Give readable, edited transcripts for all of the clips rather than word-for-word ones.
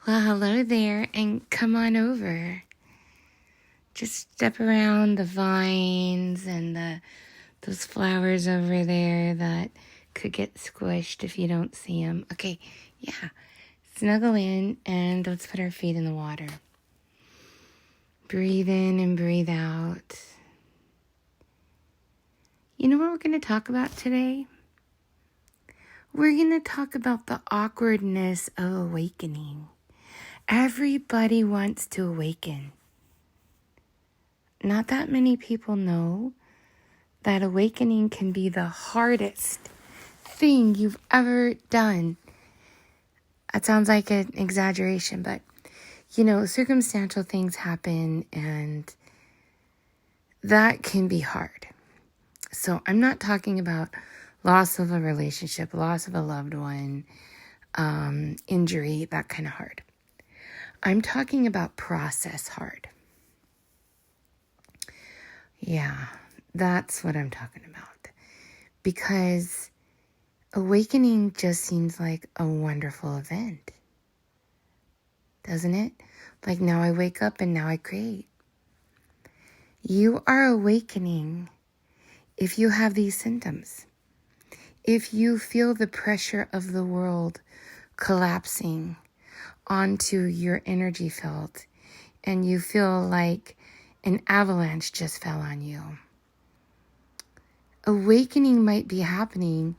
Well, hello there, and come on over. Just step around the vines and those flowers over there that could get squished if you don't see them. Okay, yeah. Snuggle in and let's put our feet in the water. Breathe in and breathe out. You know what we're going to talk about today? We're going to talk about the awkwardness of awakening. Everybody wants to awaken. Not that many people know that awakening can be the hardest thing you've ever done. That sounds like an exaggeration, but circumstantial things happen and that can be hard. So I'm not talking about loss of a relationship, loss of a loved one, injury, that kind of hard. I'm talking about process hard. Yeah, that's what I'm talking about. Because awakening just seems like a wonderful event. Doesn't it? Like now I wake up and now I create. You are awakening if you have these symptoms. If you feel the pressure of the world collapsing onto your energy field and you feel like an avalanche just fell on you. Awakening might be happening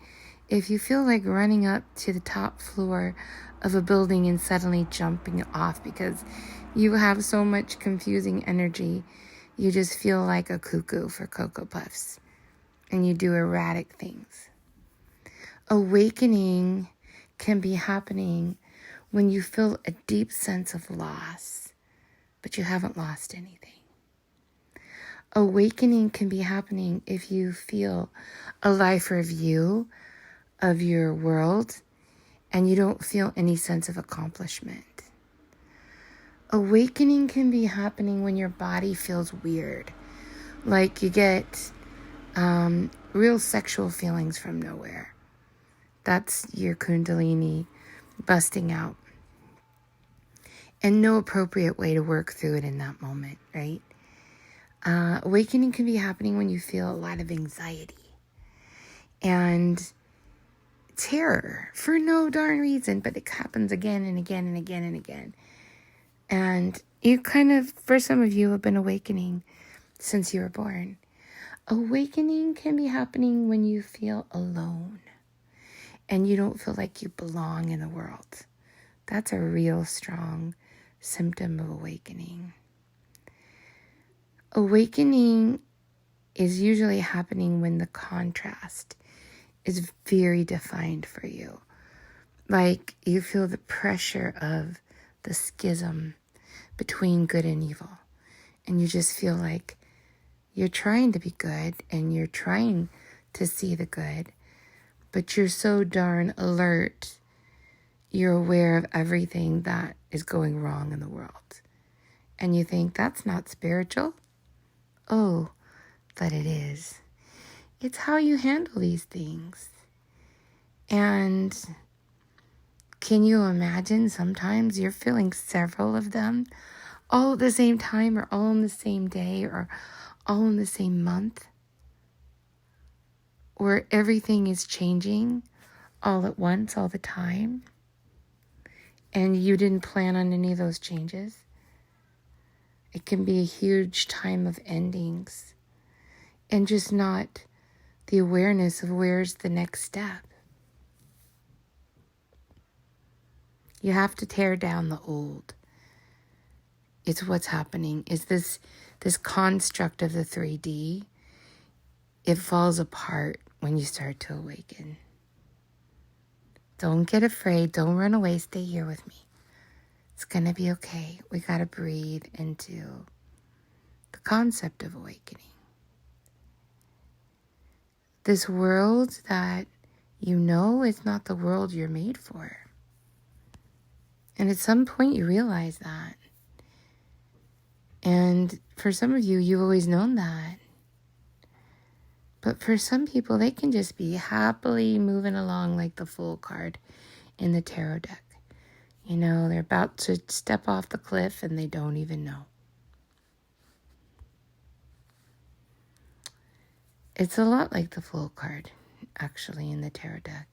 if you feel like running up to the top floor of a building and suddenly jumping off because you have so much confusing energy. You just feel like a cuckoo for Cocoa Puffs and you do erratic things. Awakening can be happening when you feel a deep sense of loss, but you haven't lost anything. Awakening can be happening if you feel a lifer view of your world and you don't feel any sense of accomplishment. Awakening can be happening when your body feels weird, like you get real sexual feelings from nowhere. That's your Kundalini busting out. And no appropriate way to work through it in that moment, right? Awakening can be happening when you feel a lot of anxiety and terror for no darn reason, but it happens again and again and again and again. And you for some of you, have been awakening since you were born. Awakening can be happening when you feel alone and you don't feel like you belong in the world. That's a real strong symptom of awakening. Awakening is usually happening when the contrast is very defined for you. Like you feel the pressure of the schism between good and evil. And you just feel like you're trying to be good and you're trying to see the good, but you're so darn alert. You're aware of everything that is going wrong in the world. And you think, that's not spiritual. Oh, but it is. It's how you handle these things. And can you imagine sometimes you're feeling several of them all at the same time or all in the same day or all in the same month? Or everything is changing all at once, all the time? And you didn't plan on any of those changes. It can be a huge time of endings and just not the awareness of where's the next step. You have to tear down the old. It's what's happening. Is this construct of the 3D, it falls apart when you start to awaken. Don't get afraid. Don't run away. Stay here with me. It's going to be okay. We got to breathe into the concept of awakening. This world that you know is not the world you're made for. And at some point you realize that. And for some of you, you've always known that. But for some people, they can just be happily moving along like the Fool card in the tarot deck. They're about to step off the cliff and they don't even know. It's a lot like the Fool card, actually, in the tarot deck.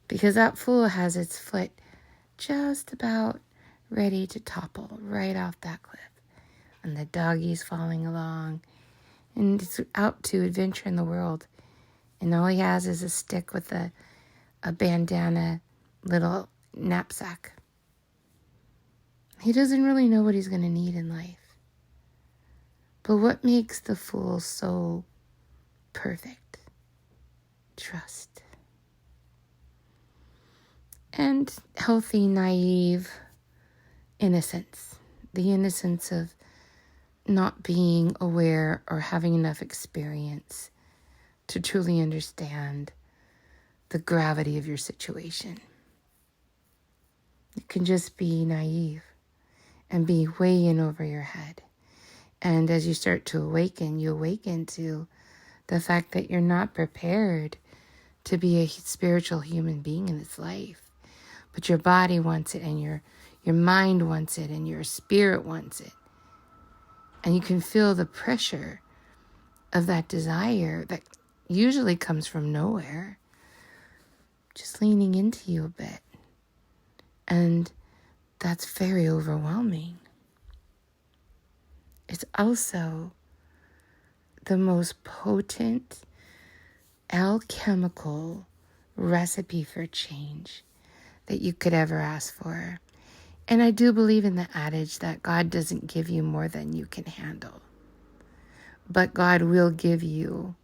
Because that Fool has its foot just about ready to topple right off that cliff. And the doggy's falling along. And it's out to adventure in the world. And all he has is a stick with a bandana little knapsack. He doesn't really know what he's going to need in life. But what makes the Fool so perfect? Trust. And healthy, naive innocence. The innocence of not being aware or having enough experience to truly understand the gravity of your situation. You can just be naive and be way in over your head. And as you start to awaken, you awaken to the fact that you're not prepared to be a spiritual human being in this life. But your body wants it, and your mind wants it, and your spirit wants it. And you can feel the pressure of that desire that usually comes from nowhere, just leaning into you a bit. And that's very overwhelming. It's also the most potent alchemical recipe for change that you could ever ask for. And I do believe in the adage that God doesn't give you more than you can handle. But God will give you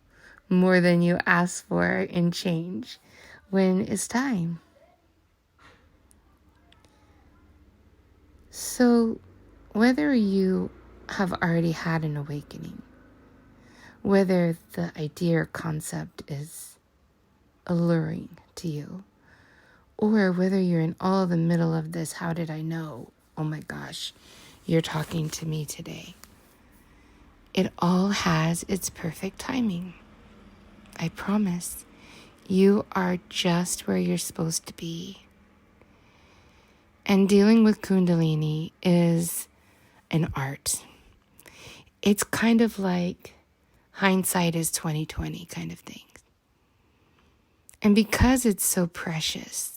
more than you ask for in change when it's time. So whether you have already had an awakening, whether the idea or concept is alluring to you, or whether you're in all the middle of this, how did I know? Oh my gosh, you're talking to me today. It all has its perfect timing. I promise. You are just where you're supposed to be. And dealing with Kundalini is an art. It's kind of like hindsight is 20/20 kind of thing. And because it's so precious,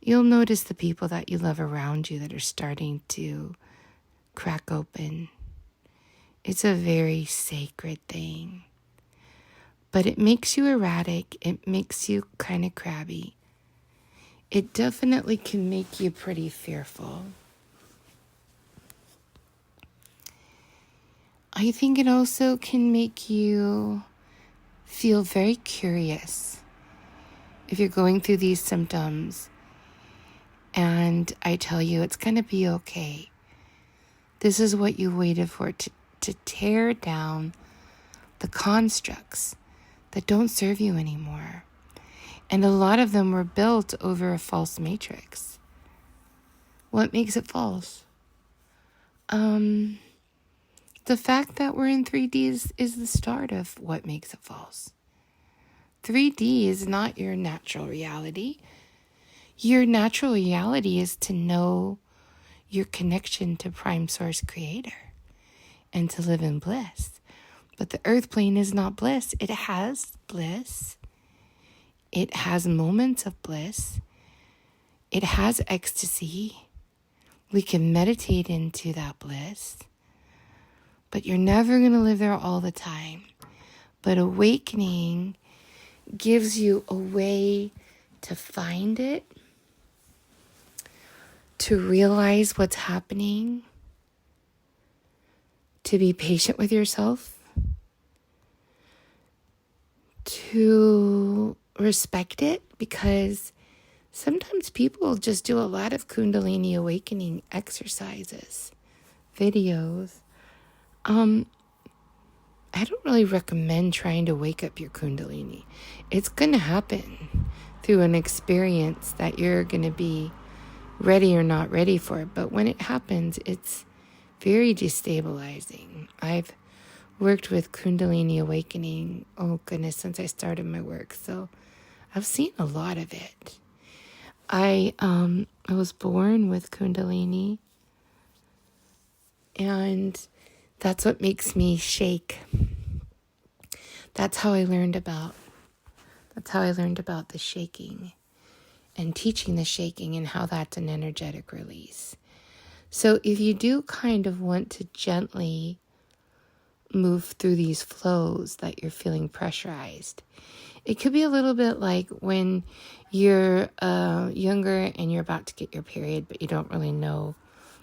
you'll notice the people that you love around you that are starting to crack open. It's a very sacred thing. But it makes you erratic. It makes you kind of crabby. It definitely can make you pretty fearful. I think it also can make you feel very curious if you're going through these symptoms. And I tell you, it's going to be okay. This is what you waited for, to tear down the constructs that don't serve you anymore. And a lot of them were built over a false matrix. What makes it false? The fact that we're in 3D is the start of what makes it false. 3D is not your natural reality. Your natural reality is to know your connection to Prime Source Creator and to live in bliss. But the earth plane is not bliss. It has bliss. It has moments of bliss. It has ecstasy. We can meditate into that bliss. But you're never going to live there all the time. But awakening gives you a way to find it, to realize what's happening, to be patient with yourself, to respect it, because sometimes people just do a lot of Kundalini Awakening exercises, videos. I don't really recommend trying to wake up your Kundalini. It's going to happen through an experience that you're going to be ready or not ready for. But when it happens, it's very destabilizing. I've worked with Kundalini Awakening, oh goodness, since I started my work. So I've seen a lot of it. I was born with Kundalini, and that's what makes me shake. That's how I learned about the shaking and teaching the shaking and how that's an energetic release. So if you do kind of want to gently move through these flows that you're feeling pressurized, it could be a little bit like when you're younger and you're about to get your period, but you don't really know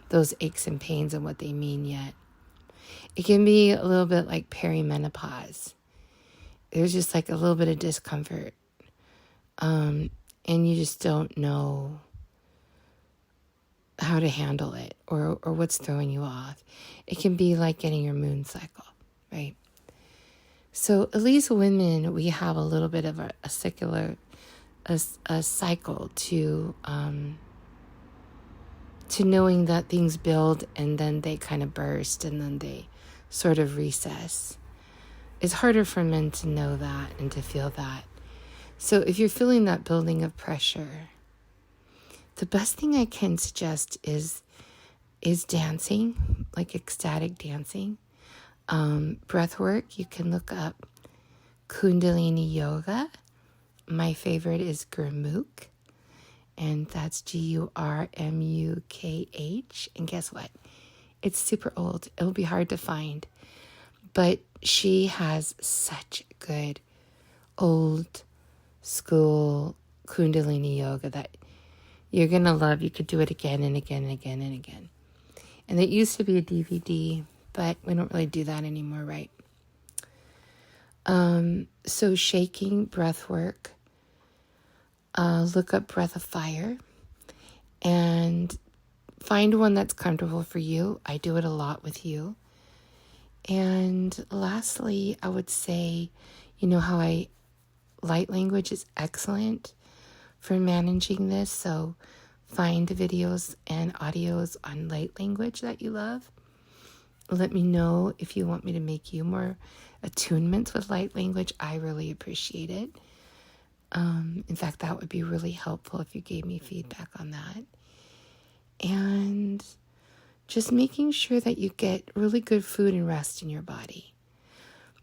those aches and pains and what they mean yet. It can be a little bit like perimenopause. There's just like a little bit of discomfort. And you just don't know how to handle it or what's throwing you off. It can be like getting your moon cycle, right? So at least women, we have a little bit of a cycle to knowing that things build and then they kind of burst and then they sort of recess. It's harder for men to know that and to feel that. So if you're feeling that building of pressure, the best thing I can suggest is dancing, like ecstatic dancing. Breath work, you can look up Kundalini Yoga. My favorite is Gurmukh, and that's Gurmukh. And guess what? It's super old. It'll be hard to find. But she has such good old school Kundalini Yoga that you're going to love. You could do it again and again and again and again. And it used to be a DVD, but we don't really do that anymore, right? So shaking, breath work, look up Breath of Fire, and find one that's comfortable for you. I do it a lot with you. And lastly, I would say, you know how light language is excellent for managing this. So find videos and audios on light language that you love. Let me know if you want me to make you more attunements with light language. I really appreciate it. In fact, that would be really helpful if you gave me feedback on that. And just making sure that you get really good food and rest in your body.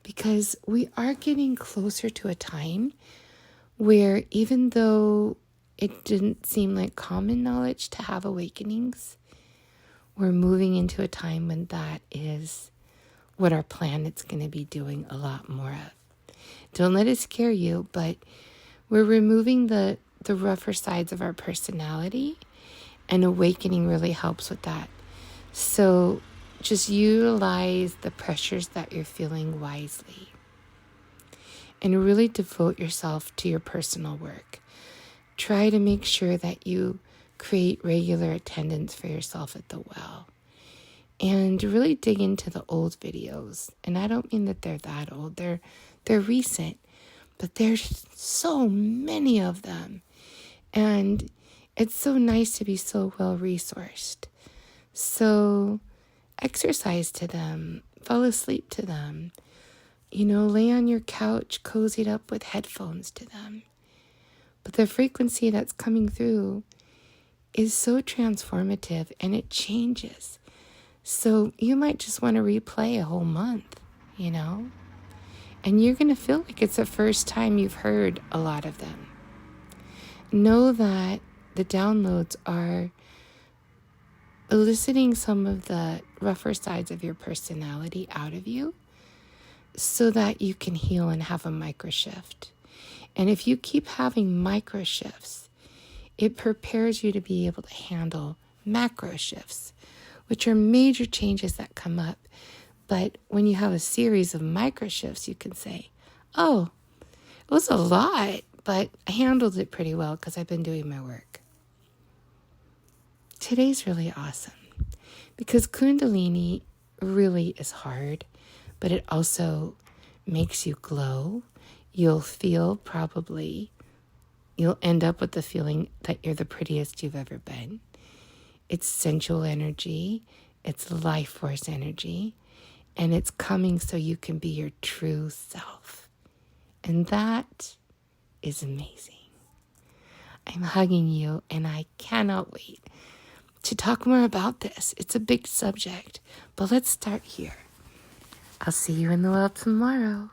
Because we are getting closer to a time where even though it didn't seem like common knowledge to have awakenings, we're moving into a time when that is what our planet's going to be doing a lot more of. Don't let it scare you, but we're removing the rougher sides of our personality, and awakening really helps with that. So just utilize the pressures that you're feeling wisely and really devote yourself to your personal work. Try to make sure that you create regular attendance for yourself at the well. And really dig into the old videos. And I don't mean that they're that old. They're recent. But there's so many of them. And it's so nice to be so well resourced. So exercise to them. Fall asleep to them. Lay on your couch, cozied up with headphones to them. But the frequency that's coming through is so transformative, and it changes. So you might just want to replay a whole month, and you're going to feel like it's the first time you've heard a lot of them. Know that the downloads are eliciting some of the rougher sides of your personality out of you so that you can heal and have a micro shift. And if you keep having micro shifts, it prepares you to be able to handle macro shifts, which are major changes that come up. But when you have a series of micro shifts, you can say, oh, it was a lot, but I handled it pretty well because I've been doing my work. Today's really awesome because Kundalini really is hard, but it also makes you glow. You'll end up with the feeling that you're the prettiest you've ever been. It's sensual energy, it's life force energy, and it's coming so you can be your true self. And that is amazing. I'm hugging you, and I cannot wait to talk more about this. It's a big subject, but let's start here. I'll see you in the world tomorrow.